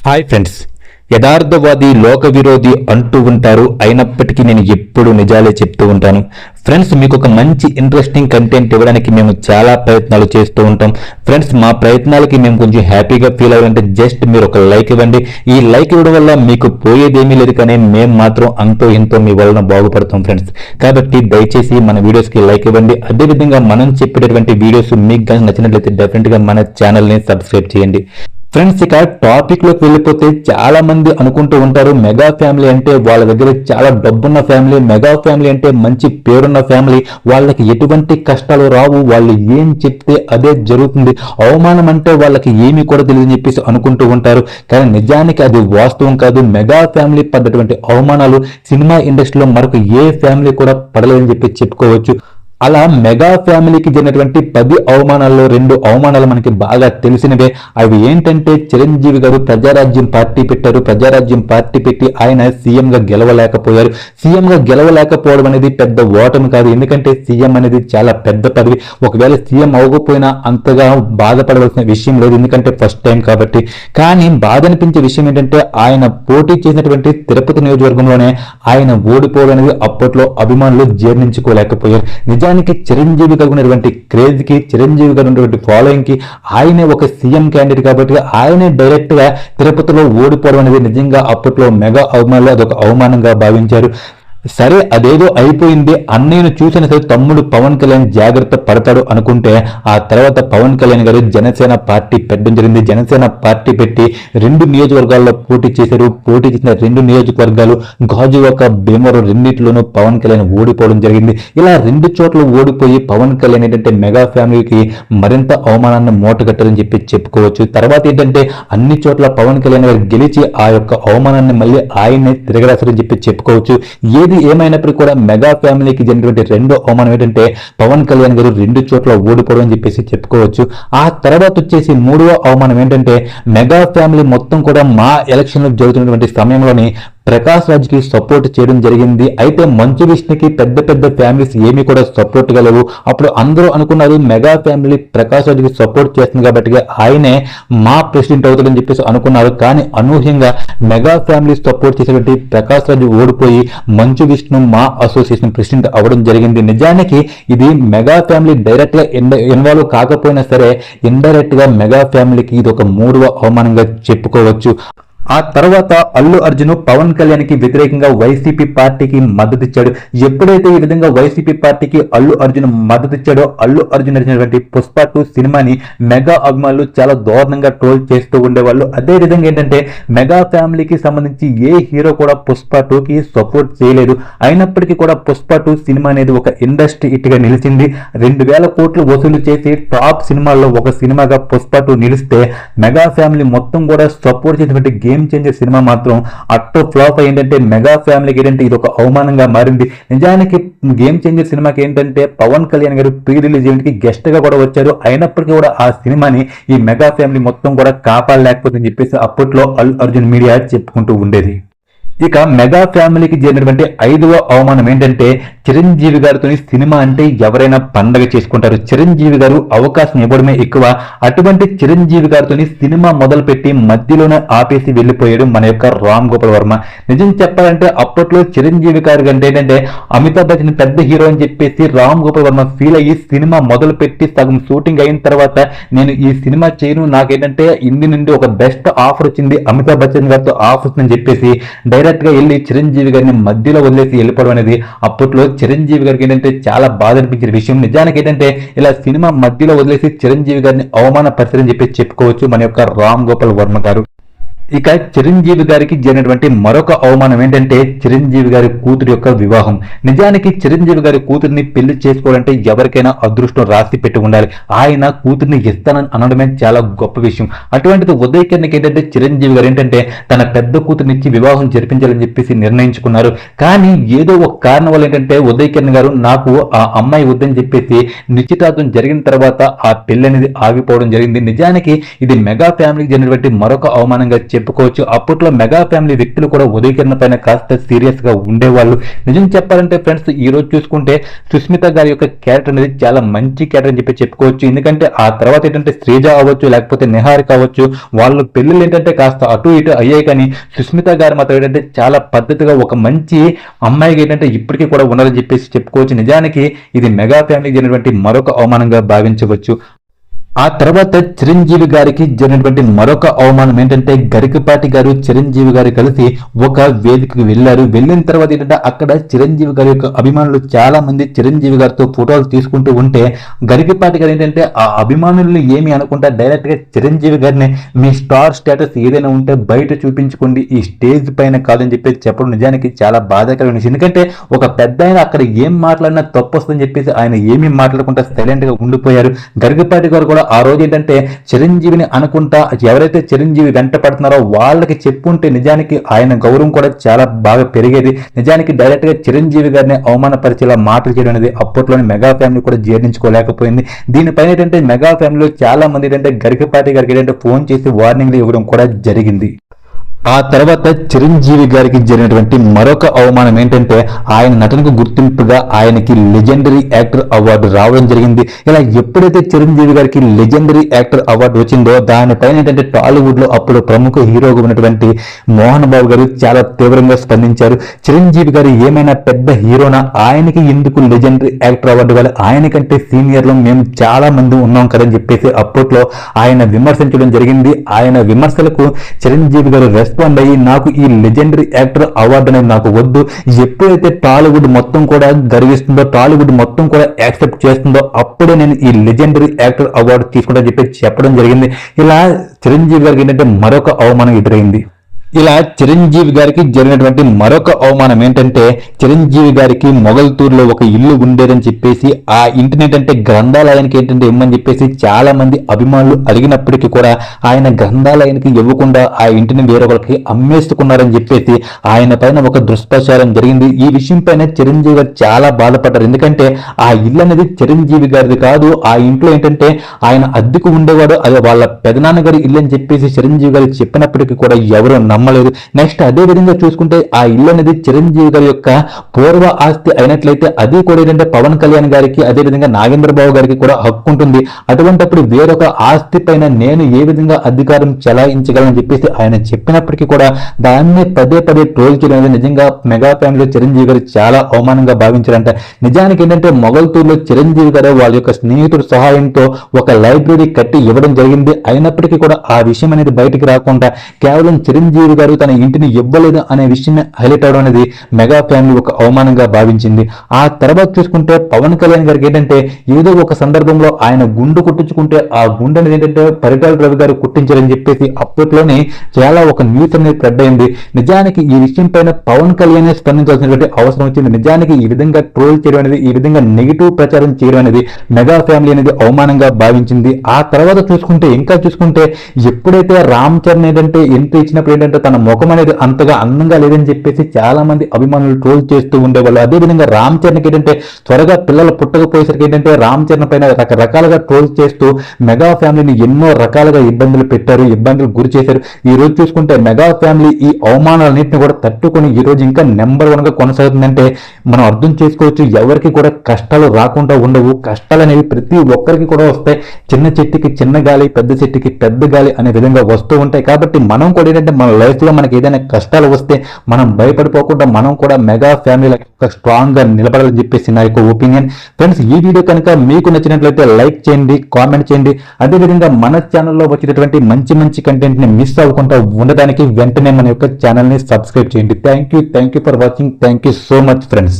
Hi friends, Yatharthavadi లోక విరోధి అంటూ ఉంటారు. అయినప్పటికీ నేను ఎప్పుడు నిజాలే చెప్తూ ఉంటాను. ఫ్రెండ్స్, మీకు ఒక మంచి ఇంట్రెస్టింగ్ కంటెంట్ ఇవ్వడానికి మేము చాలా ప్రయత్నాలు చేస్తూ ఉంటాం. ఫ్రెండ్స్, మా ప్రయత్నాలకి మేము కొంచెం హ్యాపీగా ఫీల్ అవ్వాలంటే జస్ట్ మీరు ఒక లైక్ ఇవ్వండి. ఈ లైక్ ఇవ్వడం వల్ల మీకు పోయేదేమీ లేదు, కానీ మేము మాత్రం అంతో ఇంతో మీ వలన బాగుపడతాం ఫ్రెండ్స్. కాబట్టి దయచేసి మన వీడియోస్కి లైక్ ఇవ్వండి. అదేవిధంగా మనం చెప్పేటటువంటి వీడియోస్ మీకు కానీ నచ్చినట్లయితే డెఫినెట్గా మన ఛానల్ని సబ్స్క్రైబ్ చేయండి. ఫ్రెండ్స్, ఇక టాపిక్ లోకి వెళ్ళిపోతే చాలా మంది అనుకుంటూ ఉంటారు మెగా ఫ్యామిలీ అంటే వాళ్ళ దగ్గర చాలా డబ్బున్న ఫ్యామిలీ, మెగా ఫ్యామిలీ అంటే మంచి పేరున్న ఫ్యామిలీ, వాళ్ళకి ఎటువంటి కష్టాలు రావు, వాళ్ళు ఏం చెప్తే అదే జరుగుతుంది, అవమానం అంటే వాళ్ళకి ఏమీ కూడా తెలియదని చెప్పేసి అనుకుంటూ ఉంటారు. కానీ నిజానికి అది వాస్తవం కాదు. మెగా ఫ్యామిలీ పడ్డటువంటి అవమానాలు సినిమా ఇండస్ట్రీలో మరొక ఏ ఫ్యామిలీ కూడా పడలేదని చెప్పి చెప్పుకోవచ్చు. అలా మెగా ఫ్యామిలీకి జరిగినటువంటి 10 అవమానాల్లో 2 అవమానాలు మనకి బాగా తెలిసినవే. అవి ఏంటంటే, చిరంజీవి గారు ప్రజారాజ్యం పార్టీ పెట్టారు. ప్రజారాజ్యం పార్టీ పెట్టి ఆయన సీఎంగా గెలవలేకపోయారు. సీఎంగా గెలవలేకపోవడం అనేది పెద్ద ఓటమి కాదు, ఎందుకంటే సీఎం అనేది చాలా పెద్ద పదవి. ఒకవేళ సీఎం అవ్వకపోయినా అంతగా బాధపడవలసిన విషయం లేదు, ఎందుకంటే ఫస్ట్ టైం కాబట్టి. కానీ బాధ అనిపించే విషయం ఏంటంటే, ఆయన పోటీ చేసినటువంటి తిరుపతి నియోజకవర్గంలోనే ఆయన ఓడిపోవడం అనేది అప్పట్లో అభిమానులు జీర్ణించుకోలేకపోయారు. నిజానికి చిరంజీవి గారు ఉన్నటువంటి క్రేజ్ కి, చిరంజీవి గారు ఉన్నటువంటి ఫాలోయింగ్ కి ఆయనే ఒక సీఎం క్యాండిడేట్ కాబట్టి ఆయనే డైరెక్ట్ గా తిరుపతిలో ఓడిపోవడం అనేది నిజంగా అప్పట్లో మెగా అభిమానులు అదొక అవమానంగా భావించారు. సరే, అదేదో అయిపోయింది, అన్నయ్యను చూసిన సరే తమ్ముడు పవన్ కళ్యాణ్ జాగ్రత్త పడతాడు అనుకుంటే, ఆ తర్వాత పవన్ కళ్యాణ్ గారు జనసేన పార్టీ పెట్టడం జరిగింది. జనసేన పార్టీ పెట్టి 2 నియోజకవర్గాల్లో పోటీ చేశారు. పోటీ చేసిన 2 నియోజకవర్గాలు గాజువాక, భీమవరం రెండింటిలోనూ పవన్ కళ్యాణ్ ఓడిపోవడం జరిగింది. ఇలా 2 చోట్ల ఓడిపోయి పవన్ కళ్యాణ్ ఏంటంటే మెగా ఫ్యామిలీకి మరింత అవమానాన్ని మూటగట్టారని చెప్పి చెప్పుకోవచ్చు. తర్వాత ఏంటంటే అన్ని చోట్ల పవన్ కళ్యాణ్ గారు గెలిచి ఆ యొక్క అవమానాన్ని మళ్ళీ ఆయన్నే తిరగరాశారని చెప్పి చెప్పుకోవచ్చు. ఏది ఏమైనప్పటికీ కూడా మెగా ఫ్యామిలీకి జరిగినటువంటి 2వ అవమానం ఏంటంటే పవన్ కళ్యాణ్ గారు 2 చోట్ల ఓడిపోవడం అని చెప్పేసి చెప్పుకోవచ్చు. ఆ తర్వాత వచ్చేసి 3వ అవమానం ఏంటంటే, మెగా ఫ్యామిలీ మొత్తం కూడా మా ఎలక్షన్లు జరుగుతున్నటువంటి సమయంలోనే ప్రకాష్ రాజ్కి సపోర్ట్ చేయడం జరిగింది. అయితే మంచు విష్ణుకి పెద్ద పెద్ద ఫ్యామిలీస్ ఏమీ కూడా సపోర్ట్ గలవు. అప్పుడు అందరూ అనుకున్నారు మెగా ఫ్యామిలీ ప్రకాష్ రాజ్కి సపోర్ట్ చేస్తుంది కాబట్టి ఆయనే మా ప్రెసిడెంట్ అవుతాడని చెప్పేసి అనుకున్నారు. కానీ అనూహ్యంగా మెగా ఫ్యామిలీ సపోర్ట్ చేసేటువంటి ప్రకాష్ రాజ్ ఓడిపోయి మంచు విష్ణు మా అసోసియేషన్ ప్రెసిడెంట్ అవ్వడం జరిగింది. నిజానికి ఇది మెగా ఫ్యామిలీ డైరెక్ట్ గా ఇన్వాల్వ్ కాకపోయినా సరే ఇండైరెక్ట్ గా మెగా ఫ్యామిలీకి ఇది ఒక 3వ అవమానంగా చెప్పుకోవచ్చు. ఆ తర్వాత అల్లు అర్జున్ పవన్ కళ్యాణ్ కి వ్యతిరేకంగా వైసీపీ పార్టీకి మద్దతు ఇచ్చాడు. ఎప్పుడైతే ఈ విధంగా వైసీపీ పార్టీకి అల్లు అర్జున్ మద్దతు ఇచ్చాడో, అల్లు అర్జున్ నడిచినటువంటి పుష్ప 2 సినిమాని మెగా అభిమానులు చాలా దారుణంగా ట్రోల్ చేస్తూ ఉండేవాళ్ళు. అదే విధంగా ఏంటంటే మెగా ఫ్యామిలీకి సంబంధించి ఏ హీరో కూడా పుష్ప 2కి సపోర్ట్ చేయలేదు. అయినప్పటికీ కూడా పుష్ప 2 సినిమా అనేది ఒక ఇండస్ట్రీ హిట్ గా నిలిచింది. 2000 కోట్లు వసూలు చేసి టాప్ సినిమాల్లో ఒక సినిమాగా పుష్ప 2 నిలిస్తే మెగా ఫ్యామిలీ మొత్తం కూడా సపోర్ట్ చేసినటువంటి గేమ్ చేంజర్ సినిమా మాత్రం అట్టర్ ఫ్లాప్. ఏంటంటే మెగా ఫ్యామిలీకి ఏంటంటే ఇది ఒక అవమానంగా మారింది. నిజానికి గేమ్ చేంజర్ సినిమాకి ఏంటంటే పవన్ కళ్యాణ్ గారు ప్రీ రిలీజ్ ఈవెంట్ కి గెస్ట్ గా కూడా వచ్చారు. అయినప్పటికీ కూడా ఆ సినిమాని ఈ మెగా ఫ్యామిలీ మొత్తం కూడా కాపాడలేకపోతుందని చెప్పేసి అప్పట్లో అల్లు అర్జున్ మీడియా చెప్పుకుంటూ ఉండేది. ఇక మెగా ఫ్యామిలీకి జరిగినటువంటి 5వ అవమానం ఏంటంటే, చిరంజీవి గారితో సినిమా అంటే ఎవరైనా పండగ చేసుకుంటారు, చిరంజీవి గారు అవకాశం ఇవ్వడమే ఎక్కువ. అటువంటి చిరంజీవి గారితో సినిమా మొదలుపెట్టి మధ్యలోనే ఆపేసి వెళ్ళిపోయాడు మన యొక్క రామ్ గోపాల్ వర్మ. నిజం చెప్పాలంటే అప్పట్లో చిరంజీవి గారి అంటే ఏంటంటే అమితాబ్ బచ్చన్ పెద్ద హీరో అని చెప్పేసి రామ్ గోపాల్ వర్మ ఫీల్ అయ్యి సినిమా మొదలు పెట్టి సగం షూటింగ్ అయిన తర్వాత నేను ఈ సినిమా చేయను, నాకేంటంటే ఇండి నుండి ఒక బెస్ట్ ఆఫర్ వచ్చింది, అమితాబ్ బచ్చన్ గారితో ఆఫర్ వచ్చిందని చెప్పేసి డైరెక్ట్ గా వెళ్ళి చిరంజీవి గారిని మధ్యలో వదిలేసి వెళ్ళిపోవడం అనేది అప్పట్లో చిరంజీవి గారికి ఏంటంటే చాలా బాధ అనిపించిన విషయం. నిజానికి ఏంటంటే ఇలా సినిమా మధ్యలో వదిలేసి చిరంజీవి గారిని అవమానపరిచారని చెప్పి చెప్పుకోవచ్చు మన యొక్క రామ్ గోపాల్ వర్మ గారు. ఇక చిరంజీవి గారికి జరిగినటువంటి మరొక అవమానం ఏంటంటే చిరంజీవి గారి కూతురు యొక్క వివాహం. నిజానికి చిరంజీవి గారి కూతురిని పెళ్లి చేసుకోవాలంటే ఎవరికైనా అదృష్టం రాసి పెట్టి ఉండాలి. ఆయన కూతురిని ఇస్తానని అనడమే చాలా గొప్ప విషయం. అటువంటిది ఉదయ్ కిరణ్కి ఏంటంటే చిరంజీవి గారు ఏంటంటే తన పెద్ద కూతురినిచ్చి వివాహం జరిపించాలని చెప్పేసి నిర్ణయించుకున్నారు. కానీ ఏదో ఒక కారణం వల్ల ఏంటంటే ఉదయ్ కిరణ్ గారు నాకు ఆ అమ్మాయి వద్దని చెప్పేసి నిశ్చితార్థం జరిగిన తర్వాత ఆ పెళ్లి అనేది ఆగిపోవడం జరిగింది. నిజానికి ఇది మెగా ఫ్యామిలీకి జరిగినటువంటి మరొక అవమానంగా చెప్పుకోవచ్చు. అప్పట్లో మెగా ఫ్యామిలీ వ్యక్తులు కూడా ఉదయకిరణ పైన కాస్త సీరియస్ గా ఉండేవాళ్ళు. నిజం చెప్పాలంటే ఫ్రెండ్స్, ఈ రోజు చూసుకుంటే సుస్మిత గారి యొక్క క్యారెక్టర్ అనేది చాలా మంచి క్యారెక్టర్ అని చెప్పి చెప్పుకోవచ్చు. ఎందుకంటే ఆ తర్వాత ఏంటంటే శ్రీజ అవ్వచ్చు, లేకపోతే నిహారిక అవ్వచ్చు, వాళ్ళ పెళ్లిళ్ళు ఏంటంటే కాస్త అటు ఇటు అయ్యాయి. కానీ సుస్మిత గారు మాత్రం ఏంటంటే చాలా పద్ధతిగా ఒక మంచి అమ్మాయికి ఏంటంటే ఇప్పటికీ కూడా ఉన్నారని చెప్పేసి చెప్పుకోవచ్చు. నిజానికి ఇది మెగా ఫ్యామిలీకి జరిగినటువంటి మరొక అవమానంగా భావించవచ్చు. ఆ తర్వాత చిరంజీవి గారికి జరిగినటువంటి మరొక అవమానం ఏంటంటే, గరికపాటి గారు చిరంజీవి గారు కలిసి ఒక వేదికకు వెళ్లారు. వెళ్ళిన తర్వాత ఏంటంటే అక్కడ చిరంజీవి గారి యొక్క అభిమానులు చాలా మంది చిరంజీవి గారితో ఫోటోలు తీసుకుంటూ ఉంటే, గరికపాటి గారు ఏంటంటే ఆ అభిమానుల్ని ఏమి అనుకుంటా డైరెక్ట్ గా చిరంజీవి గారిని మీ స్టార్ స్టేటస్ ఏదైనా ఉంటే బయట చూపించుకోండి, ఈ స్టేజ్ పైన కాదని చెప్పేసి చెప్పడం నిజానికి చాలా బాధాకరమైన విషయం. ఎందుకంటే ఒక పెద్ద ఆయన అక్కడ ఏం మాట్లాడినా తప్పు వస్తుందని చెప్పేసి ఆయన ఏమీ మాట్లాడకుండా సైలెంట్ గా ఉండిపోయారు. గరికపాటి గారు కూడా ఆ రోజు ఏంటంటే చిరంజీవిని అనుకుంటా ఎవరైతే చిరంజీవి వెంట పడుతున్నారో వాళ్ళకి చెప్పుంటే నిజానికి ఆయన గౌరవం కూడా చాలా బాగా పెరిగేది. నిజానికి డైరెక్ట్ గా చిరంజీవి గారిని అవమానపరిచేలా మాటలు చేయడం అనేది అప్పట్లోని మెగా ఫ్యామిలీ కూడా జీర్ణించుకోలేకపోయింది. దీనిపైన ఏంటంటే మెగా ఫ్యామిలీలో చాలా మంది ఏంటంటే గరికపాటి గారికి ఏంటంటే ఫోన్ చేసి వార్నింగ్లు ఇవ్వడం కూడా జరిగింది. ఆ తర్వాత చిరంజీవి గారికి జరిగినటువంటి మరొక అవమానం ఏంటంటే, ఆయన నటనకు గుర్తింపుగా ఆయనకి లెజెండరీ యాక్టర్ అవార్డు రావడం జరిగింది. ఇలా ఎప్పుడైతే చిరంజీవి గారికి లెజెండరీ యాక్టర్ అవార్డు వచ్చిందో దానిపైన ఏంటంటే టాలీవుడ్ లో అప్పుడు ప్రముఖ హీరోగా ఉన్నటువంటి మోహన్ బాబు గారు చాలా తీవ్రంగా స్పందించారు. చిరంజీవి గారు ఏమైనా పెద్ద హీరోనా, ఆయనకి ఎందుకు లెజెండరీ యాక్టర్ అవార్డు ఇవ్వాలి, ఆయనకంటే సీనియర్లు మేము చాలా మంది ఉన్నాం కదని చెప్పేసి అప్పట్లో ఆయన విమర్శించడం జరిగింది. ఆయన విమర్శలకు చిరంజీవి గారు రెస్పాండ్ అయ్యి, నాకు ఈ లెజెండరీ యాక్టర్ అవార్డు అనేది నాకు వద్దు, ఎప్పుడైతే టాలీవుడ్ మొత్తం కూడా గర్విస్తుందో, టాలీవుడ్ మొత్తం కూడా యాక్సెప్ట్ చేస్తుందో అప్పుడే నేను ఈ లెజెండరీ యాక్టర్ అవార్డు తీసుకుంటా చెప్పి చెప్పడం జరిగింది. ఇలా చిరంజీవి గారికి ఏంటంటే మరొక అవమానం ఎదురైంది. ఇలా చిరంజీవి గారికి జరిగినటువంటి మరొక అవమానం ఏంటంటే, చిరంజీవి గారికి మొగల్తూరులో ఒక ఇల్లు ఉండేదని చెప్పేసి ఆ ఇంటిని ఏంటంటే గ్రంథాలయానికి ఏంటంటే ఇమ్మని చెప్పేసి చాలా మంది అభిమానులు అడిగినప్పటికీ కూడా ఆయన గ్రంథాలయానికి ఇవ్వకుండా ఆ ఇంటిని వేరొకరికి అమ్మేసుకున్నారని చెప్పేసి ఆయన పైన ఒక దుష్ప్రచారం జరిగింది. ఈ విషయం పైన చిరంజీవి గారు చాలా బాధపడ్డారు. ఎందుకంటే ఆ ఇల్లు అనేది చిరంజీవి గారిది కాదు, ఆ ఇంట్లో ఏంటంటే ఆయన అద్దెకు ఉండేవాడు, అది వాళ్ళ పెదనాన్న గారి ఇల్లు అని చెప్పేసి చిరంజీవి గారు చెప్పినప్పటికీ కూడా ఎవరు నమ్మలేదు. నెక్స్ట్ అదే విధంగా చూసుకుంటే ఆ ఇల్లు అనేది చిరంజీవి గారి యొక్క పూర్వ ఆస్తి అయినట్లయితే అది కూడా ఏంటంటే పవన్ కళ్యాణ్ గారికి అదే విధంగా నాగేంద్ర బాబు గారికి కూడా హక్కు ఉంటుంది. అటువంటిప్పుడు వేరొక ఆస్తి పైన నేను ఏ విధంగా అధికారం చెలాయించగలని చెప్పేసి ఆయన చెప్పినప్పటికీ కూడా దాన్ని పదే పదే ట్రోల్ చేయడం అనేది నిజంగా మెగా ఫ్యామిలీలో చిరంజీవి గారు చాలా అవమానంగా భావించారంట. నిజానికి ఏంటంటే మొగల్తూరులో చిరంజీవి గారు వాళ్ళ యొక్క స్నేహితుడి సహాయంతో ఒక లైబ్రరీ కట్టి ఇవ్వడం జరిగింది. అయినప్పటికీ కూడా ఆ విషయం అనేది బయటికి రాకుండా కేవలం చిరంజీవి గారు తన ఇంటిని ఇవ్వలేదు అనే విషయమే హైలైట్ అవడం అనేది మెగా ఫ్యామిలీ ఒక అవమానంగా భావించింది. ఆ తర్వాత చూసుకుంటే పవన్ కళ్యాణ్ గారికి ఏంటంటే ఏదో ఒక సందర్భంలో ఆయన గుండు కుట్టించుకుంటే ఆ గుండు అనేది ఏంటంటే పరిటాల రవి గారు కుట్టించారని చెప్పేసి అప్పట్లోనే చాలా ఒక న్యూస్ అనేది స్ప్రెడ్ అయింది. నిజానికి ఈ విషయం పైన పవన్ కళ్యాణ్ స్పందించాల్సినటువంటి అవసరం వచ్చింది. నిజానికి ఈ విధంగా ట్రోల్ చేయడం అనేది, ఈ విధంగా నెగిటివ్ ప్రచారం చేయడం అనేది మెగా ఫ్యామిలీ అనేది అవమానంగా భావించింది. ఆ తర్వాత ఇంకా చూసుకుంటే ఎప్పుడైతే రామ్ చరణ్ ఏంటంటే ఎంట్రీ ఇచ్చినప్పుడు ఏంటంటే తన ముఖం అనేది అంతగా అందంగా లేదని చెప్పేసి చాలా మంది అభిమానులు ట్రోల్ చేస్తూ ఉండేవాళ్ళు. అదేవిధంగా రామ్ చరణ్కి ఏంటంటే త్వరగా పిల్లలు పుట్టకపోయేసరికి ఏంటంటే రామ్ చరణ్ పైన రకరకాలుగా ట్రోల్ చేస్తూ మెగా ఫ్యామిలీని ఎన్నో రకాలుగా ఇబ్బందులు పెట్టారు, ఇబ్బందులు గురి చేశారు. ఈ రోజు చూసుకుంటే మెగా ఫ్యామిలీ ఈ అవమానాలన్నింటినీ కూడా తట్టుకొని ఈ రోజు ఇంకా నెంబర్ 1 గా కొనసాగుతుందంటే మనం అర్థం చేసుకోవచ్చు. ఎవరికి కూడా కష్టాలు రాకుండా ఉండవు. కష్టాలు అనేవి ప్రతి ఒక్కరికి కూడా వస్తాయి. చిన్న చెట్టుకి చిన్న గాలి, పెద్ద చెట్టుకి పెద్ద గాలి అనే విధంగా వస్తూ ఉంటాయి. కాబట్టి మనం కూడా ఏంటంటే మన లైఫ్ లో మనకి ఏదైనా కష్టాలు వస్తే మనం భయపడిపోకుండా మనం కూడా మెగా ఫ్యామిలీ స్ట్రాంగ్ గా నిలబడాలని చెప్పేసి నా యొక్క ఒపీనియన్. ఫ్రెండ్స్, ఈ వీడియో కనుక మీకు నచ్చినట్లయితే లైక్ చేయండి, కామెంట్ చేయండి. అదేవిధంగా మన ఛానల్లో వచ్చేటటువంటి మంచి మంచి కంటెంట్ ని మిస్ అవ్వకుండా ఉండడానికి వెంటనే మన యొక్క ఛానల్ ని సబ్స్క్రైబ్ చేయండి. Thank you for watching. Thank you so much friends.